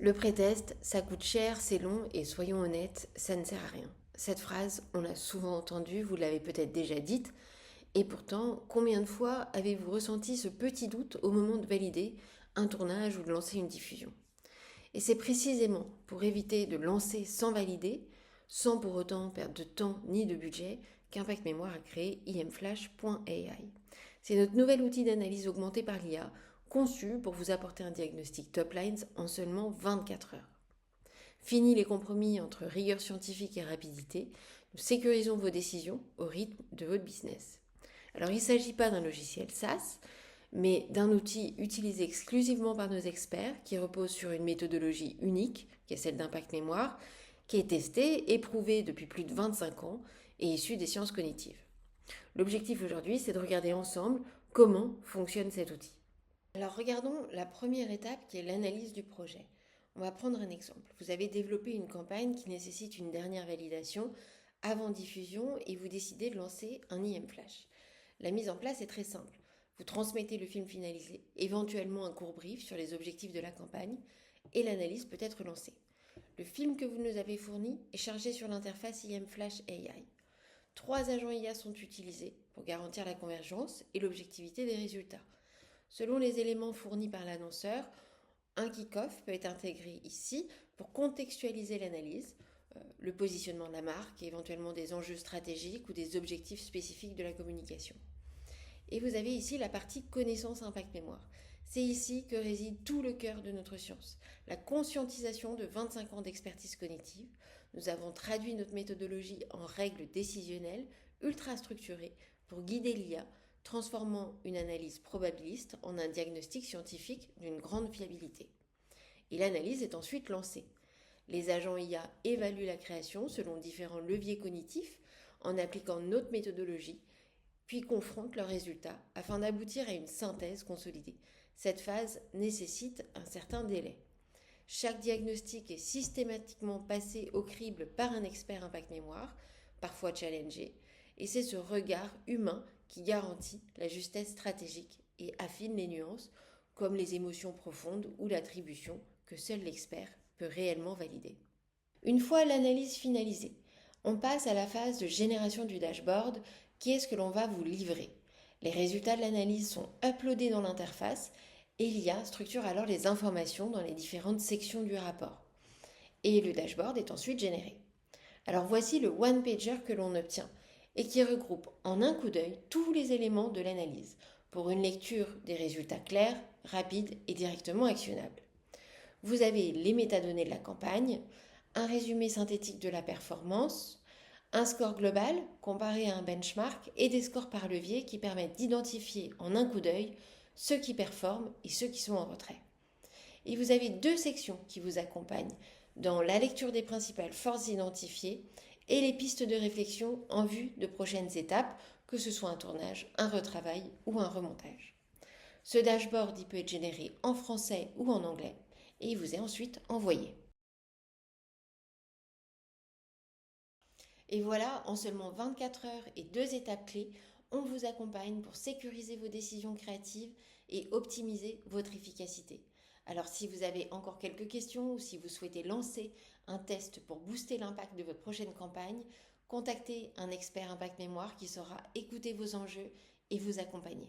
Le pré-test, ça coûte cher, c'est long et soyons honnêtes, ça ne sert à rien. Cette phrase, on l'a souvent entendue, vous l'avez peut-être déjà dite, et pourtant, combien de fois avez-vous ressenti ce petit doute au moment de valider un tournage ou de lancer une diffusion? Et c'est précisément pour éviter de lancer sans valider, sans pour autant perdre de temps ni de budget, qu'Impact Mémoire a créé imflash.ai. C'est notre nouvel outil d'analyse augmentée par l'IA, conçu pour vous apporter un diagnostic top lines en seulement 24 heures. Fini les compromis entre rigueur scientifique et rapidité, nous sécurisons vos décisions au rythme de votre business. Alors il ne s'agit pas d'un logiciel SaaS, mais d'un outil utilisé exclusivement par nos experts qui repose sur une méthodologie unique, qui est celle d'Impact Mémoire, qui est testée et prouvée depuis plus de 25 ans et issue des sciences cognitives. L'objectif aujourd'hui, c'est de regarder ensemble comment fonctionne cet outil. Alors regardons la première étape qui est l'analyse du projet. On va prendre un exemple. Vous avez développé une campagne qui nécessite une dernière validation avant diffusion et vous décidez de lancer un IM Flash. La mise en place est très simple. Vous transmettez le film finalisé, éventuellement un court brief sur les objectifs de la campagne et l'analyse peut être lancée. Le film que vous nous avez fourni est chargé sur l'interface IM Flash AI. 3 agents IA sont utilisés pour garantir la convergence et l'objectivité des résultats. Selon les éléments fournis par l'annonceur, un kick-off peut être intégré ici pour contextualiser l'analyse, le positionnement de la marque et éventuellement des enjeux stratégiques ou des objectifs spécifiques de la communication. Et vous avez ici la partie connaissance impact mémoire. C'est ici que réside tout le cœur de notre science, la conscientisation de 25 ans d'expertise cognitive. Nous avons traduit notre méthodologie en règles décisionnelles ultra structurées pour guider l'IA, transformant une analyse probabiliste en un diagnostic scientifique d'une grande fiabilité. Et l'analyse est ensuite lancée. Les agents IA évaluent la création selon différents leviers cognitifs en appliquant notre méthodologie, puis confrontent leurs résultats afin d'aboutir à une synthèse consolidée. Cette phase nécessite un certain délai. Chaque diagnostic est systématiquement passé au crible par un expert impact mémoire, parfois challengé, et c'est ce regard humain qui garantit la justesse stratégique et affine les nuances, comme les émotions profondes ou l'attribution que seul l'expert peut réellement valider. Une fois l'analyse finalisée, on passe à la phase de génération du dashboard qui est ce que l'on va vous livrer. Les résultats de l'analyse sont uploadés dans l'interface et l'IA structure alors les informations dans les différentes sections du rapport. Et le dashboard est ensuite généré. Alors voici le one-pager que l'on obtient et qui regroupe en un coup d'œil tous les éléments de l'analyse pour une lecture des résultats clairs, rapides et directement actionnables. Vous avez les métadonnées de la campagne, un résumé synthétique de la performance, un score global comparé à un benchmark et des scores par levier qui permettent d'identifier en un coup d'œil ceux qui performent et ceux qui sont en retrait. Et vous avez 2 sections qui vous accompagnent dans la lecture des principales forces identifiées et les pistes de réflexion en vue de prochaines étapes, que ce soit un tournage, un retravail ou un remontage. Ce dashboard il peut être généré en français ou en anglais et il vous est ensuite envoyé. Et voilà, en seulement 24 heures et 2 étapes clés, on vous accompagne pour sécuriser vos décisions créatives et optimiser votre efficacité. Alors si vous avez encore quelques questions ou si vous souhaitez lancer un test pour booster l'impact de votre prochaine campagne, contactez un expert impact mémoire qui saura écouter vos enjeux et vous accompagner.